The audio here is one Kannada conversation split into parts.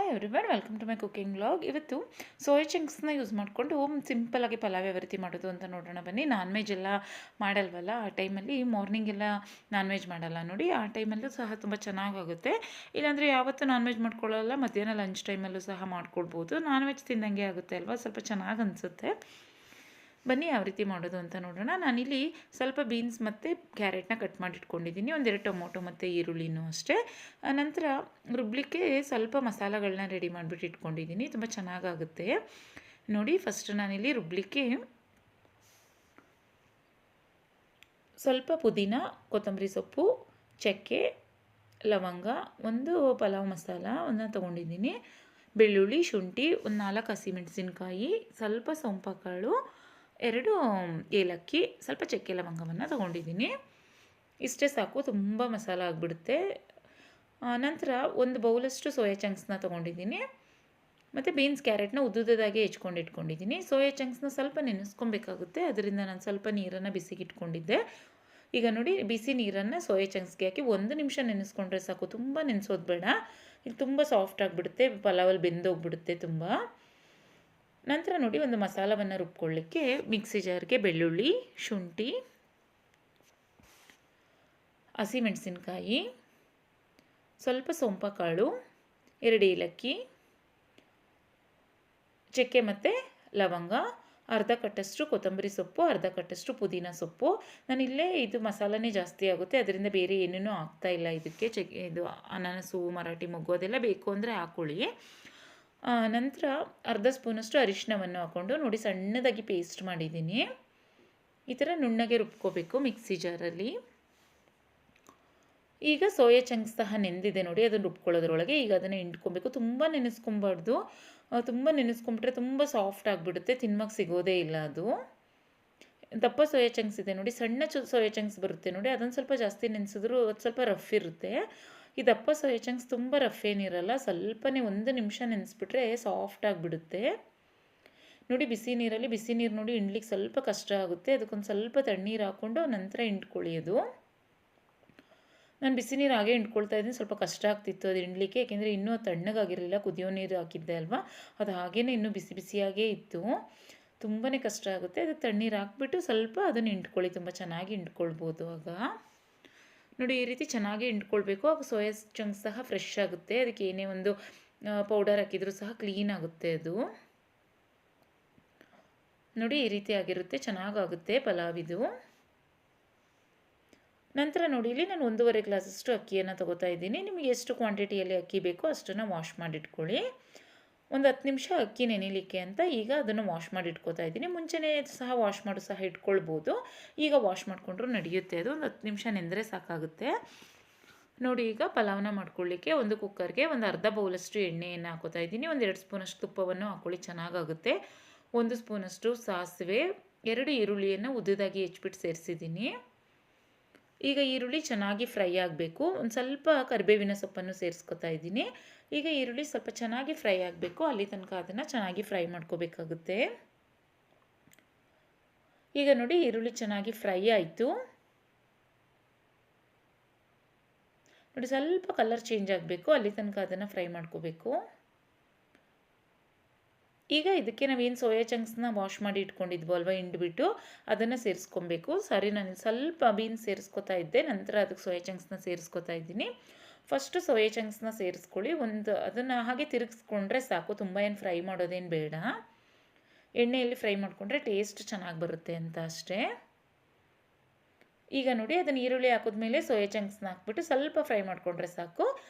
Hi everyone, welcome to my cooking vlog. ಇವತ್ತು ಸೋಯಾ ಚಂಕ್ಸ್ನ ಯೂಸ್ ಮಾಡಿಕೊಂಡು ಸಿಂಪಲಾಗಿ ಪಲಾವ್ ಯಾವ ರೀತಿ ಮಾಡೋದು ಅಂತ ನೋಡೋಣ ಬನ್ನಿ. ನಾನ್ ವೆಜ್ ಎಲ್ಲ ಮಾಡಲ್ವಲ್ಲ, ಆ ಟೈಮಲ್ಲಿ ಮಾರ್ನಿಂಗ್ ಎಲ್ಲ ನಾನ್ ವೆಜ್ ಮಾಡಲ್ಲ ನೋಡಿ, ಆ ಟೈಮಲ್ಲೂ ಸಹ ತುಂಬ ಚೆನ್ನಾಗಾಗುತ್ತೆ. ಇಲ್ಲಾಂದರೆ ಯಾವತ್ತೂ ನಾನ್ ವೆಜ್ ಮಾಡ್ಕೊಳ್ಳಲ್ಲ, ಮಧ್ಯಾಹ್ನ ಲಂಚ್ ಟೈಮಲ್ಲೂ ಸಹ ಮಾಡ್ಕೊಳ್ಬೋದು. ನಾನ್ ವೆಜ್ ತಿಂದಂಗೆ ಆಗುತ್ತೆ ಅಲ್ವಾ, ಸ್ವಲ್ಪ ಚೆನ್ನಾಗಿ ಅನಿಸುತ್ತೆ. ಬನ್ನಿ ಯಾವ ರೀತಿ ಮಾಡೋದು ಅಂತ ನೋಡೋಣ. ನಾನಿಲ್ಲಿ ಸ್ವಲ್ಪ ಬೀನ್ಸ್ ಮತ್ತು ಕ್ಯಾರೆಟ್ನ ಕಟ್ ಮಾಡಿ ಇಟ್ಕೊಂಡಿದ್ದೀನಿ, ಒಂದೆರಡು ಟೊಮೊಟೊ ಮತ್ತು ಈರುಳ್ಳಿನೂ ಅಷ್ಟೇ. ನಂತರ ರುಬ್ಲಿಕ್ಕೆ ಸ್ವಲ್ಪ ಮಸಾಲೆಗಳನ್ನ ರೆಡಿ ಮಾಡಿಬಿಟ್ಟು ಇಟ್ಕೊಂಡಿದ್ದೀನಿ, ತುಂಬ ಚೆನ್ನಾಗಾಗುತ್ತೆ ನೋಡಿ. ಫಸ್ಟ್ ನಾನಿಲ್ಲಿ ರುಬ್ಲಿಕ್ಕೆ ಸ್ವಲ್ಪ ಪುದೀನ, ಕೊತ್ತಂಬರಿ ಸೊಪ್ಪು, ಚಕ್ಕೆ, ಲವಂಗ, ಒಂದು ಪಲಾವ್ ಮಸಾಲ ಒಂದು ತೊಗೊಂಡಿದ್ದೀನಿ, ಬೆಳ್ಳುಳ್ಳಿ, ಶುಂಠಿ, ಒಂದು 4 ಹಸಿಮೆಣಸಿನ್ಕಾಯಿ, ಸ್ವಲ್ಪ ಸೊಂಪಕಾಳು, 2 ಏಲಕ್ಕಿ, ಸ್ವಲ್ಪ ಚಕ್ಕೆ ಲವಂಗವನ್ನು ತೊಗೊಂಡಿದ್ದೀನಿ. ಇಷ್ಟೇ ಸಾಕು, ತುಂಬ ಮಸಾಲ ಆಗಿಬಿಡುತ್ತೆ. ನಂತರ ಒಂದು ಬೌಲಷ್ಟು ಸೋಯಾ ಚಂಕ್ಸ್ನ ತೊಗೊಂಡಿದ್ದೀನಿ ಮತ್ತು ಬೀನ್ಸ್ ಕ್ಯಾರೆಟ್ನ ಉದ್ದುದಾಗೆ ಹೆಚ್ಕೊಂಡು ಇಟ್ಕೊಂಡಿದ್ದೀನಿ. ಸೋಯಾ ಚಂಕ್ಸ್ನ ಸ್ವಲ್ಪ ನೆನೆಸ್ಕೊಬೇಕಾಗುತ್ತೆ, ಅದರಿಂದ ನಾನು ಸ್ವಲ್ಪ ನೀರನ್ನು ಬಿಸಿಗೆ ಇಟ್ಕೊಂಡಿದ್ದೆ. ಈಗ ನೋಡಿ, ಬಿಸಿ ನೀರನ್ನು ಸೋಯಾ ಚಂಕ್ಸ್ಗೆ ಹಾಕಿ 1 ನಿಮಿಷ ನೆನೆಸ್ಕೊಂಡ್ರೆ ಸಾಕು, ತುಂಬ ನೆನೆಸೋದು ಬೇಡ. ಇದು ತುಂಬ ಸಾಫ್ಟ್ ಆಗಿಬಿಡುತ್ತೆ, ಪಲಾವಲ್ಲಿ ಬೆಂದೋಗ್ಬಿಡುತ್ತೆ ತುಂಬ. ನಂತರ ನೋಡಿ, ಒಂದು ಮಸಾಲವನ್ನು ರುಬ್ಕೊಳ್ಳಿಕ್ಕೆ ಮಿಕ್ಸಿ ಜಾರ್ಗೆ ಬೆಳ್ಳುಳ್ಳಿ, ಶುಂಠಿ, ಹಸಿಮೆಣಸಿನ್ಕಾಯಿ, ಸ್ವಲ್ಪ ಸೊಂಪಕಾಳು, 2 ಏಲಕ್ಕಿ, ಚಕ್ಕೆ ಮತ್ತು ಲವಂಗ, ಅರ್ಧ ಕಟ್ಟಷ್ಟು ಕೊತ್ತಂಬರಿ ಸೊಪ್ಪು, ಅರ್ಧ ಕಟ್ಟಷ್ಟು ಪುದೀನ ಸೊಪ್ಪು. ನಾನಿಲ್ಲೇ ಇದು ಮಸಾಲನೇ ಜಾಸ್ತಿ ಆಗುತ್ತೆ, ಅದರಿಂದ ಬೇರೆ ಏನೇನೂ ಆಗ್ತಾಯಿಲ್ಲ ಇದಕ್ಕೆ. ಇದು ಅನಾನಸು, ಮರಾಠಿ ಮೊಗ್ಗು ಅದೆಲ್ಲ ಬೇಕು ಅಂದರೆ ಹಾಕ್ಕೊಳ್ಳಿ. ನಂತರ ಅರ್ಧ ಸ್ಪೂನಷ್ಟು ಅರಿಶಿನವನ್ನು ಹಾಕ್ಕೊಂಡು ನೋಡಿ ಸಣ್ಣದಾಗಿ ಪೇಸ್ಟ್ ಮಾಡಿದ್ದೀನಿ. ಈ ಥರ ನುಣ್ಣಗೆ ರುಬ್ಕೋಬೇಕು ಮಿಕ್ಸಿ ಜಾರಲ್ಲಿ. ಈಗ ಸೋಯಾ ಚಂಕ್ಸ್ ಸಹ ನೆಂದಿದೆ ನೋಡಿ, ಅದನ್ನು ರುಬ್ಕೊಳ್ಳೋದ್ರೊಳಗೆ ಈಗ ಅದನ್ನು ಹಿಂಡ್ಕೊಬೇಕು. ತುಂಬ ನೆನೆಸ್ಕೊಬಾರ್ದು, ತುಂಬ ನೆನೆಸ್ಕೊಂಬಿಟ್ರೆ ತುಂಬ ಸಾಫ್ಟ್ ಆಗಿಬಿಡುತ್ತೆ, ತಿನ್ನೋಕ್ಕೆ ಸಿಗೋದೇ ಇಲ್ಲ ಅದು. ದಪ್ಪ ಸೋಯಾ ಚಂಕ್ಸ್ ಇದೆ ನೋಡಿ, ಸಣ್ಣ ಸೋಯಾ ಚಂಕ್ಸ್ ಬರುತ್ತೆ ನೋಡಿ, ಅದನ್ನು ಸ್ವಲ್ಪ ಜಾಸ್ತಿ ನೆನೆಸಿದ್ರು ಅದು ಸ್ವಲ್ಪ ರಫ್ ಇರುತ್ತೆ. ಈ ದಪ್ಪ ಸೋಯಾ ಚಂಕ್ಸ್ ತುಂಬ ರಫ್ ಏನಿರಲ್ಲ, ಸ್ವಲ್ಪನೇ 1 ನಿಮಿಷ ನೆನೆಸ್ಬಿಟ್ರೆ ಸಾಫ್ಟ್ ಆಗಿಬಿಡುತ್ತೆ ನೋಡಿ. ಬಿಸಿ ನೀರು ನೋಡಿ ಹಿಂಡ್ಲಿಕ್ಕೆ ಸ್ವಲ್ಪ ಕಷ್ಟ ಆಗುತ್ತೆ, ಅದಕ್ಕೊಂದು ಸ್ವಲ್ಪ ತಣ್ಣೀರು ಹಾಕ್ಕೊಂಡು ನಂತರ ಹಿಂಡ್ಕೊಳ್ಳಿ. ಅದು ನಾನು ಬಿಸಿ ನೀರು ಹಾಗೆ ಹಿಂಡ್ಕೊಳ್ತಾ ಇದ್ದೀನಿ, ಸ್ವಲ್ಪ ಕಷ್ಟ ಆಗ್ತಿತ್ತು ಅದು ಹಿಂಡ್ಲಿಕ್ಕೆ, ಏಕೆಂದರೆ ಇನ್ನೂ ತಣ್ಣಗಾಗಿರಲಿಲ್ಲ, ಕುದಿಯೋ ನೀರು ಹಾಕಿದ್ದೆ ಅಲ್ವಾ, ಅದು ಹಾಗೇ ಇನ್ನೂ ಬಿಸಿ ಬಿಸಿಯಾಗೇ ಇತ್ತು, ತುಂಬಾ ಕಷ್ಟ ಆಗುತ್ತೆ. ಅದಕ್ಕೆ ತಣ್ಣೀರು ಹಾಕ್ಬಿಟ್ಟು ಸ್ವಲ್ಪ ಅದನ್ನು ಹಿಂಡ್ಕೊಳ್ಳಿ, ತುಂಬ ಚೆನ್ನಾಗಿ ಹಿಂಡ್ಕೊಳ್ಬೋದು. ಆಗ ನೋಡಿ ಈ ರೀತಿ ಚೆನ್ನಾಗಿ ಹಿಂಡ್ಕೊಳ್ಬೇಕು, ಆಗ ಸೋಯಾ ಚಂಕ್ಸ್ ಸಹ ಫ್ರೆಶ್ ಆಗುತ್ತೆ, ಅದಕ್ಕೆ ಏನೇ ಒಂದು ಪೌಡರ್ ಹಾಕಿದರೂ ಸಹ ಕ್ಲೀನ್ ಆಗುತ್ತೆ ಅದು ನೋಡಿ. ಈ ರೀತಿ ಆಗಿರುತ್ತೆ, ಚೆನ್ನಾಗಾಗುತ್ತೆ ಪಲಾವ್ ಇದು. ನಂತರ ನೋಡಿ, ಇಲ್ಲಿ ನಾನು 1.5 ಗ್ಲಾಸಷ್ಟು ಅಕ್ಕಿಯನ್ನು ತೊಗೋತಾ ಇದ್ದೀನಿ. ನಿಮಗೆ ಎಷ್ಟು ಕ್ವಾಂಟಿಟಿಯಲ್ಲಿ ಅಕ್ಕಿ ಬೇಕೋ ಅಷ್ಟನ್ನು ವಾಶ್ ಮಾಡಿಟ್ಕೊಳ್ಳಿ. ಒಂದು 10 ನಿಮಿಷ ಅಕ್ಕಿ ನೆನೆಯಲಿಕ್ಕೆ ಅಂತ ಈಗ ಅದನ್ನು ವಾಶ್ ಮಾಡಿ ಇಟ್ಕೋತಾ ಇದ್ದೀನಿ. ಮುಂಚೆನೇ ಸಹ ವಾಶ್ ಮಾಡು ಸಹ ಇಟ್ಕೊಳ್ಬೋದು, ಈಗ ವಾಶ್ ಮಾಡಿಕೊಂಡ್ರೂ ನಡೆಯುತ್ತೆ, ಅದು ಒಂದು 10 ನಿಮಿಷ ನೆಂದರೆ ಸಾಕಾಗುತ್ತೆ ನೋಡಿ. ಈಗ ಪಲಾವ್ನ ಮಾಡ್ಕೊಳ್ಳಿಕ್ಕೆ ಒಂದು ಕುಕ್ಕರ್ಗೆ ಒಂದು ಅರ್ಧ ಬೌಲಷ್ಟು ಎಣ್ಣೆಯನ್ನು ಹಾಕೋತಾ ಇದ್ದೀನಿ, ಒಂದು 2 ಸ್ಪೂನಷ್ಟು ತುಪ್ಪವನ್ನು ಹಾಕ್ಕೊಳ್ಳಿ, ಚೆನ್ನಾಗಾಗುತ್ತೆ. 1 ಸ್ಪೂನಷ್ಟು ಸಾಸಿವೆ, 2 ಈರುಳ್ಳಿಯನ್ನು ಉದ್ದುದಾಗಿ ಹೆಚ್ಚಿಬಿಟ್ಟು ಸೇರಿಸಿದ್ದೀನಿ. ಈಗ ಈರುಳ್ಳಿ ಚೆನ್ನಾಗಿ ಫ್ರೈ ಆಗಬೇಕು, ಒಂದು ಸ್ವಲ್ಪ ಕರಿಬೇವಿನ ಸೊಪ್ಪನ್ನು ಸೇರಿಸ್ಕೊತಾ ಇದ್ದೀನಿ. ಈಗ ಈರುಳ್ಳಿ ಸ್ವಲ್ಪ ಚೆನ್ನಾಗಿ ಫ್ರೈ ಆಗಬೇಕು, ಅಲ್ಲಿ ತನಕ ಅದನ್ನು ಚೆನ್ನಾಗಿ ಫ್ರೈ ಮಾಡ್ಕೋಬೇಕಾಗುತ್ತೆ. ಈಗ ನೋಡಿ, ಈರುಳ್ಳಿ ಚೆನ್ನಾಗಿ ಫ್ರೈ ಆಯಿತು ನೋಡಿ, ಸ್ವಲ್ಪ ಕಲರ್ ಚೇಂಜ್ ಆಗಬೇಕು, ಅಲ್ಲಿ ತನಕ ಅದನ್ನು ಫ್ರೈ ಮಾಡ್ಕೋಬೇಕು. ಈಗ ಇದಕ್ಕೆ ನಾವೇನು ಸೋಯಾ ಚಂಕ್ಸ್ನ ವಾಶ್ ಮಾಡಿ ಇಟ್ಕೊಂಡಿದ್ವೋ ಅಲ್ವಾ, ಹಿಂಡ್ಬಿಟ್ಟು ಅದನ್ನು ಸೇರಿಸ್ಕೊಬೇಕು. ಸಾರಿ, ನಾನು ಸ್ವಲ್ಪ ಬೀನ್ಸ್ ಸೇರಿಸ್ಕೊತಾ ಇದ್ದೆ, ನಂತರ ಅದಕ್ಕೆ ಸೋಯಾ ಚಂಕ್ಸ್ನ ಸೇರಿಸ್ಕೊತಾ ಇದ್ದೀನಿ. ಫಸ್ಟು ಸೋಯಾ ಚಂಕ್ಸ್ನ ಸೇರಿಸ್ಕೊಳ್ಳಿ, ಅದನ್ನು ಹಾಗೆ ತಿರುಗಿಸ್ಕೊಂಡ್ರೆ ಸಾಕು, ತುಂಬ ಏನು ಫ್ರೈ ಮಾಡೋದೇನು ಬೇಡ, ಎಣ್ಣೆಯಲ್ಲಿ ಫ್ರೈ ಮಾಡಿಕೊಂಡ್ರೆ ಟೇಸ್ಟ್ ಚೆನ್ನಾಗಿ ಬರುತ್ತೆ ಅಂತ ಅಷ್ಟೇ. ಈಗ ನೋಡಿ, ಅದನ್ನು ಈರುಳ್ಳಿ ಹಾಕಿದ್ಮೇಲೆ ಸೋಯಾ ಚಂಕ್ಸ್ನ ಹಾಕ್ಬಿಟ್ಟು ಸ್ವಲ್ಪ ಫ್ರೈ ಮಾಡಿಕೊಂಡ್ರೆ ಸಾಕು.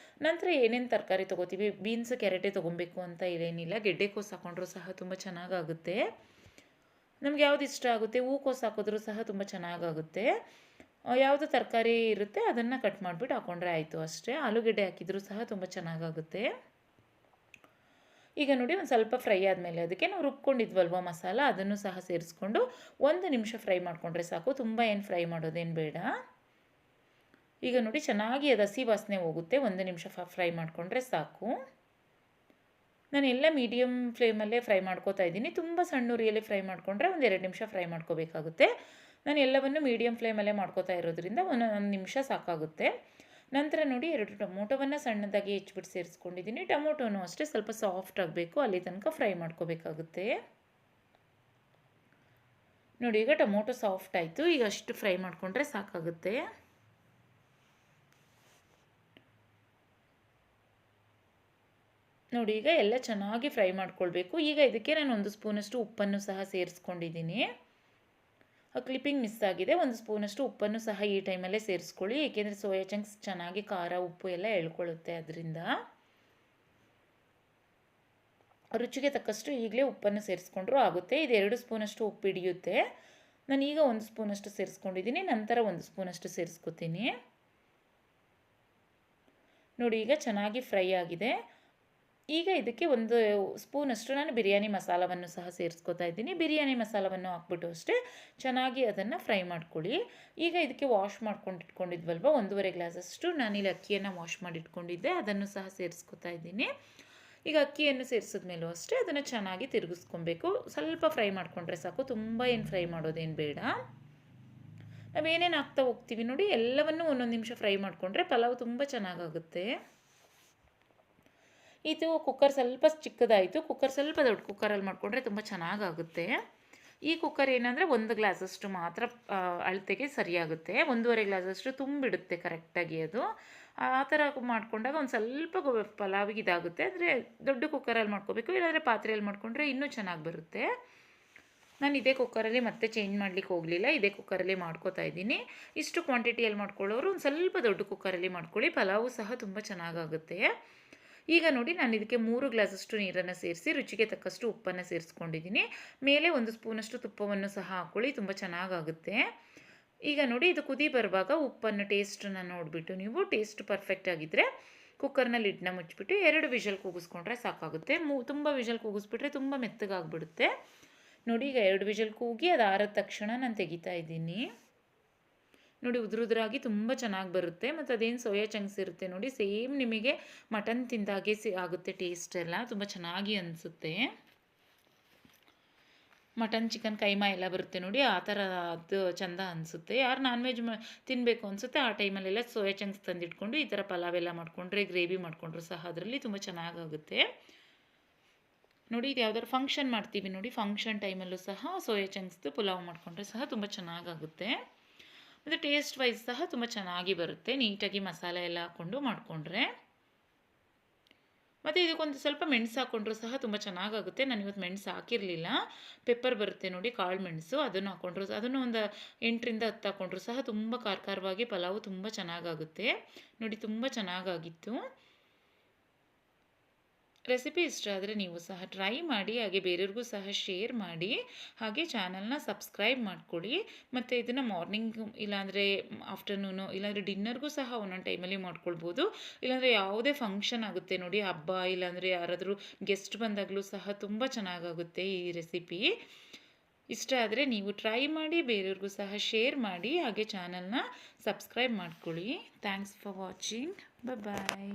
ನಂತರ ಏನೇನು ತರಕಾರಿ ತೊಗೋತೀವಿ, ಬೀನ್ಸ್ ಕ್ಯಾರೆಟೇ ತೊಗೊಬೇಕು ಅಂತ ಇದೇನಿಲ್ಲ, ಗೆಡ್ಡೆಕೋಸು ಹಾಕೊಂಡ್ರೂ ಸಹ ತುಂಬ ಚೆನ್ನಾಗಾಗುತ್ತೆ. ನಮ್ಗೆ ಯಾವುದು ಇಷ್ಟ ಆಗುತ್ತೆ, ಹೂಕೋಸು ಹಾಕಿದ್ರೂ ಸಹ ತುಂಬ ಚೆನ್ನಾಗಾಗುತ್ತೆ. ಯಾವುದು ತರಕಾರಿ ಇರುತ್ತೆ ಅದನ್ನು ಕಟ್ ಮಾಡಿಬಿಟ್ಟು ಹಾಕ್ಕೊಂಡ್ರೆ ಆಯಿತು ಅಷ್ಟೇ. ಆಲೂಗೆಡ್ಡೆ ಹಾಕಿದರೂ ಸಹ ತುಂಬ ಚೆನ್ನಾಗಾಗುತ್ತೆ. ಈಗ ನೋಡಿ, ಒಂದು ಸ್ವಲ್ಪ ಫ್ರೈ ಆದಮೇಲೆ ಅದಕ್ಕೆ ನಾವು ರುಬ್ಕೊಂಡಿದ್ವಲ್ವ ಮಸಾಲ, ಅದನ್ನು ಸಹ ಸೇರಿಸ್ಕೊಂಡು 1 ನಿಮಿಷ ಫ್ರೈ ಮಾಡಿಕೊಂಡ್ರೆ ಸಾಕು, ತುಂಬ ಏನು ಫ್ರೈ ಮಾಡೋದೇನು ಬೇಡ. ಈಗ ನೋಡಿ, ಚೆನ್ನಾಗಿ ಅದು ಹಸಿ ವಾಸನೆ ಹೋಗುತ್ತೆ, 1 ನಿಮಿಷ ಫ್ರೈ ಮಾಡಿಕೊಂಡ್ರೆ ಸಾಕು. ನಾನೆಲ್ಲ ಮೀಡಿಯಮ್ ಫ್ಲೇಮಲ್ಲೇ ಫ್ರೈ ಮಾಡ್ಕೋತಾ ಇದ್ದೀನಿ, ತುಂಬ ಸಣ್ಣ ಉರಿಯಲ್ಲಿ ಫ್ರೈ ಮಾಡಿಕೊಂಡ್ರೆ ಒಂದು 2 ನಿಮಿಷ ಫ್ರೈ ಮಾಡ್ಕೋಬೇಕಾಗುತ್ತೆ. ನಾನು ಎಲ್ಲವನ್ನು ಮೀಡಿಯಮ್ ಫ್ಲೇಮಲ್ಲೇ ಮಾಡ್ಕೋತಾ ಇರೋದ್ರಿಂದ 1 ನಿಮಿಷ ಸಾಕಾಗುತ್ತೆ. ನಂತರ ನೋಡಿ 2 ಟೊಮೊಟೊವನ್ನು ಸಣ್ಣದಾಗಿ ಹೆಚ್ಚಿಬಿಟ್ಟು ಸೇರಿಸ್ಕೊಂಡಿದ್ದೀನಿ. ಟೊಮೊಟೊನೂ ಅಷ್ಟೇ ಸ್ವಲ್ಪ ಸಾಫ್ಟ್ ಆಗಬೇಕು, ಅಲ್ಲಿ ತನಕ ಫ್ರೈ ಮಾಡ್ಕೋಬೇಕಾಗುತ್ತೆ. ನೋಡಿ ಈಗ ಟೊಮೊಟೊ ಸಾಫ್ಟ್ ಆಯಿತು. ಈಗ ಅಷ್ಟು ಫ್ರೈ ಮಾಡಿಕೊಂಡ್ರೆ ಸಾಕಾಗುತ್ತೆ. ನೋಡಿ ಈಗ ಎಲ್ಲ ಚೆನ್ನಾಗಿ ಫ್ರೈ ಮಾಡ್ಕೊಳ್ಬೇಕು. ಈಗ ಇದಕ್ಕೆ ನಾನು 1 ಸ್ಪೂನಷ್ಟು ಉಪ್ಪನ್ನು ಸಹ ಸೇರಿಸ್ಕೊಂಡಿದ್ದೀನಿ. ಕ್ಲಿಪ್ಪಿಂಗ್ ಮಿಸ್ ಆಗಿದೆ. 1 ಸ್ಪೂನಷ್ಟು ಉಪ್ಪನ್ನು ಸಹ ಈ ಟೈಮಲ್ಲೇ ಸೇರಿಸ್ಕೊಳ್ಳಿ, ಏಕೆಂದರೆ ಸೋಯಾ ಚಂಕ್ಸ್ ಚೆನ್ನಾಗಿ ಖಾರ ಉಪ್ಪು ಎಲ್ಲ ಎಳ್ಕೊಳ್ಳುತ್ತೆ. ಅದರಿಂದ ರುಚಿಗೆ ತಕ್ಕಷ್ಟು ಈಗಲೇ ಉಪ್ಪನ್ನು ಸೇರಿಸ್ಕೊಂಡ್ರೂ ಆಗುತ್ತೆ. ಇದು 2 ಸ್ಪೂನಷ್ಟು ಉಪ್ಪು ಹಿಡಿಯುತ್ತೆ. ನಾನೀಗ 1 ಸ್ಪೂನಷ್ಟು ಸೇರಿಸ್ಕೊಂಡಿದ್ದೀನಿ, ನಂತರ 1 ಸ್ಪೂನಷ್ಟು ಸೇರಿಸ್ಕೊತೀನಿ. ನೋಡಿ ಈಗ ಚೆನ್ನಾಗಿ ಫ್ರೈ ಆಗಿದೆ. ಈಗ ಇದಕ್ಕೆ 1 ಸ್ಪೂನಷ್ಟು ನಾನು ಬಿರಿಯಾನಿ ಮಸಾಲವನ್ನು ಸಹ ಸೇರಿಸ್ಕೊತಾ ಇದ್ದೀನಿ. ಬಿರಿಯಾನಿ ಮಸಾಲವನ್ನು ಹಾಕ್ಬಿಟ್ಟು ಅಷ್ಟೇ ಚೆನ್ನಾಗಿ ಅದನ್ನು ಫ್ರೈ ಮಾಡ್ಕೊಳ್ಳಿ. ಈಗ ಇದಕ್ಕೆ ವಾಶ್ ಮಾಡ್ಕೊಂಡು ಇಟ್ಕೊಂಡಿದ್ವಲ್ವ 1.5 ಗ್ಲಾಸಷ್ಟು ನಾನಿಲ್ಲಿ ಅಕ್ಕಿಯನ್ನು ವಾಶ್ ಮಾಡಿ ಇಟ್ಕೊಂಡಿದ್ದೆ, ಅದನ್ನು ಸಹ ಸೇರಿಸ್ಕೊತಾ ಇದ್ದೀನಿ. ಈಗ ಅಕ್ಕಿಯನ್ನು ಸೇರಿಸಿದ ಮೇಲೂ ಅಷ್ಟೇ ಅದನ್ನು ಚೆನ್ನಾಗಿ ತಿರುಗಿಸ್ಕೊಬೇಕು. ಸ್ವಲ್ಪ ಫ್ರೈ ಮಾಡಿಕೊಂಡ್ರೆ ಸಾಕು, ತುಂಬ ಏನು ಫ್ರೈ ಮಾಡೋದೇನು ಬೇಡ. ನಾವೇನೇನು ಹಾಕ್ತಾ ಹೋಗ್ತೀವಿ ನೋಡಿ, ಎಲ್ಲವನ್ನೂ ಒಂದೊಂದು ನಿಮಿಷ ಫ್ರೈ ಮಾಡಿಕೊಂಡ್ರೆ ಪಲಾವ್ ತುಂಬ ಚೆನ್ನಾಗಾಗುತ್ತೆ. ಇದು ಕುಕ್ಕರ್ ಸ್ವಲ್ಪ ಚಿಕ್ಕದಾಯಿತು. ಕುಕ್ಕರ್ ಸ್ವಲ್ಪ ದೊಡ್ಡ ಕುಕ್ಕರಲ್ಲಿ ಮಾಡಿಕೊಂಡ್ರೆ ತುಂಬ ಚೆನ್ನಾಗಾಗುತ್ತೆ. ಈ ಕುಕ್ಕರ್ ಏನಂದರೆ 1 ಗ್ಲಾಸಷ್ಟು ಮಾತ್ರ ಅಳತೆಗೆ ಸರಿಯಾಗುತ್ತೆ. 1.5 ಗ್ಲಾಸಷ್ಟು ತುಂಬಿಡುತ್ತೆ ಕರೆಕ್ಟಾಗಿ ಅದು. ಆ ಥರ ಮಾಡಿಕೊಂಡಾಗ ಒಂದು ಸ್ವಲ್ಪ ಪಲಾವಿಗೆ ಇದಾಗುತ್ತೆ. ಅಂದರೆ ದೊಡ್ಡ ಕುಕ್ಕರಲ್ಲಿ ಮಾಡ್ಕೋಬೇಕು, ಇಲ್ಲಾಂದರೆ ಪಾತ್ರೆಯಲ್ಲಿ ಮಾಡಿಕೊಂಡ್ರೆ ಇನ್ನೂ ಚೆನ್ನಾಗಿ ಬರುತ್ತೆ. ನಾನು ಇದೇ ಕುಕ್ಕರಲ್ಲಿ ಮತ್ತೆ ಚೇಂಜ್ ಮಾಡಲಿಕ್ಕೆ ಹೋಗಲಿಲ್ಲ, ಇದೇ ಕುಕ್ಕರಲ್ಲಿ ಮಾಡ್ಕೋತಾ ಇದ್ದೀನಿ. ಇಷ್ಟು ಕ್ವಾಂಟಿಟಿಯಲ್ಲಿ ಮಾಡ್ಕೊಳ್ಳೋರು ಒಂದು ಸ್ವಲ್ಪ ದೊಡ್ಡ ಕುಕ್ಕರಲ್ಲಿ ಮಾಡ್ಕೊಳ್ಳಿ, ಪಲಾವು ಸಹ ತುಂಬ ಚೆನ್ನಾಗಾಗುತ್ತೆ. ಈಗ ನೋಡಿ ನಾನು ಇದಕ್ಕೆ 3 ಗ್ಲಾಸಷ್ಟು ನೀರನ್ನು ಸೇರಿಸಿ ರುಚಿಗೆ ತಕ್ಕಷ್ಟು ಉಪ್ಪನ್ನು ಸೇರಿಸ್ಕೊಂಡಿದ್ದೀನಿ. ಮೇಲೆ 1 ಸ್ಪೂನಷ್ಟು ತುಪ್ಪವನ್ನು ಸಹ ಹಾಕ್ಕೊಳ್ಳಿ, ತುಂಬ ಚೆನ್ನಾಗಾಗುತ್ತೆ. ಈಗ ನೋಡಿ ಇದು ಕುದಿ ಬರುವಾಗ ಉಪ್ಪನ್ನು ಟೇಸ್ಟನ್ನು ನೋಡಿಬಿಟ್ಟು ನೀವು ಟೇಸ್ಟ್ ಪರ್ಫೆಕ್ಟ್ ಆಗಿದ್ದರೆ ಕುಕ್ಕರ್ನ ಲಿಡ್ನ ಮುಚ್ಚಿಬಿಟ್ಟು 2 ವಿಷಲ್ ಕೂಗಿಸ್ಕೊಂಡ್ರೆ ಸಾಕಾಗುತ್ತೆ. ತುಂಬ ವಿಷಲ್ ಕೂಗಿಸ್ಬಿಟ್ರೆ ತುಂಬ ಮೆತ್ತಗಾಗ್ಬಿಡುತ್ತೆ. ನೋಡಿ ಈಗ 2 ವಿಷಲ್ ಕೂಗಿ ಅದು ಆರಿದ ತಕ್ಷಣ ನಾನು ತೆಗಿತಾ ಇದ್ದೀನಿ. ನೋಡಿ ಉದುರಾಗಿ ತುಂಬ ಚೆನ್ನಾಗಿ ಬರುತ್ತೆ. ಮತ್ತು ಅದೇನು ಸೋಯಾ ಚಂಕ್ಸ್ ಇರುತ್ತೆ ನೋಡಿ, ಸೇಮ್ ನಿಮಗೆ ಮಟನ್ ತಿಂದಾಗೆ ಆಗುತ್ತೆ. ಟೇಸ್ಟ್ ಎಲ್ಲ ತುಂಬ ಚೆನ್ನಾಗಿ ಅನಿಸುತ್ತೆ. ಮಟನ್ ಚಿಕನ್ ಕೈಮಾ ಎಲ್ಲ ಬರುತ್ತೆ ನೋಡಿ, ಆ ಥರ ಅದು ಚೆಂದ ಅನಿಸುತ್ತೆ. ಯಾರು ನಾನ್ ವೆಜ್ ತಿನ್ನಬೇಕು ಅನಿಸುತ್ತೆ ಆ ಟೈಮಲ್ಲೆಲ್ಲ ಸೋಯಾ ಚಂಕ್ಸ್ ತಂದಿಟ್ಕೊಂಡು ಈ ಥರ ಪಲಾವ್ ಎಲ್ಲ ಮಾಡಿಕೊಂಡ್ರೆ, ಗ್ರೇವಿ ಮಾಡಿಕೊಂಡ್ರು ಸಹ ಅದರಲ್ಲಿ ತುಂಬ ಚೆನ್ನಾಗಾಗುತ್ತೆ. ನೋಡಿ ಇದು ಯಾವ್ದಾದ್ರು ಫಂಕ್ಷನ್ ಮಾಡ್ತೀವಿ ನೋಡಿ, ಫಂಕ್ಷನ್ ಟೈಮಲ್ಲೂ ಸಹ ಸೋಯಾ ಚಂಕ್ಸ್ದು ಪುಲಾವ್ ಮಾಡಿಕೊಂಡ್ರೆ ಸಹ ತುಂಬ ಚೆನ್ನಾಗಾಗುತ್ತೆ. ಮತ್ತು ಟೇಸ್ಟ್ ವೈಸ್ ಸಹ ತುಂಬ ಚೆನ್ನಾಗಿ ಬರುತ್ತೆ, ನೀಟಾಗಿ ಮಸಾಲೆ ಎಲ್ಲ ಹಾಕ್ಕೊಂಡು ಮಾಡಿಕೊಂಡ್ರೆ. ಮತ್ತು ಇದಕ್ಕೊಂದು ಸ್ವಲ್ಪ ಮೆಣಸು ಹಾಕ್ಕೊಂಡ್ರೂ ಸಹ ತುಂಬ ಚೆನ್ನಾಗಾಗುತ್ತೆ. ನಾನು ಇವತ್ತು ಮೆಣಸು ಹಾಕಿರಲಿಲ್ಲ, ಪೆಪ್ಪರ್ ಬರುತ್ತೆ ನೋಡಿ ಕಾಳು ಮೆಣಸು, ಅದನ್ನು ಹಾಕ್ಕೊಂಡ್ರು, ಅದನ್ನು ಒಂದು 8ರಿಂದ 10 ಹಾಕ್ಕೊಂಡ್ರು ಸಹ ತುಂಬ ಖಾರವಾಗಿ ಪಲಾವು ತುಂಬ ಚೆನ್ನಾಗಾಗುತ್ತೆ. ನೋಡಿ ತುಂಬ ಚೆನ್ನಾಗಾಗಿತ್ತು. ರೆಸಿಪಿ ಇಷ್ಟ ಆದರೆ ನೀವು ಸಹ ಟ್ರೈ ಮಾಡಿ, ಹಾಗೆ ಬೇರೆಯವ್ರಿಗೂ ಸಹ ಶೇರ್ ಮಾಡಿ, ಹಾಗೆ ಚಾನಲ್ನ ಸಬ್ಸ್ಕ್ರೈಬ್ ಮಾಡ್ಕೊಳ್ಳಿ. ಮತ್ತು ಇದನ್ನು ಮಾರ್ನಿಂಗ್ ಇಲ್ಲಾಂದರೆ ಆಫ್ಟರ್ನೂನು ಇಲ್ಲಾಂದರೆ ಡಿನ್ನರ್ಗೂ ಸಹ ಒಂದೊಂದು ಟೈಮಲ್ಲಿ ಮಾಡ್ಕೊಳ್ಬೋದು. ಇಲ್ಲಾಂದರೆ ಯಾವುದೇ ಫಂಕ್ಷನ್ ಆಗುತ್ತೆ ನೋಡಿ, ಹಬ್ಬ ಇಲ್ಲಾಂದರೆ ಯಾರಾದರೂ ಗೆಸ್ಟ್ ಬಂದಾಗಲೂ ಸಹ ತುಂಬ ಚೆನ್ನಾಗಾಗುತ್ತೆ ಈ ರೆಸಿಪಿ. ಇಷ್ಟ ಆದರೆ ನೀವು ಟ್ರೈ ಮಾಡಿ, ಬೇರೆಯವ್ರಿಗೂ ಸಹ ಶೇರ್ ಮಾಡಿ, ಹಾಗೆ ಚಾನಲ್ನ ಸಬ್ಸ್ಕ್ರೈಬ್ ಮಾಡ್ಕೊಳ್ಳಿ. Thanks for watching. ಬಾಯ್.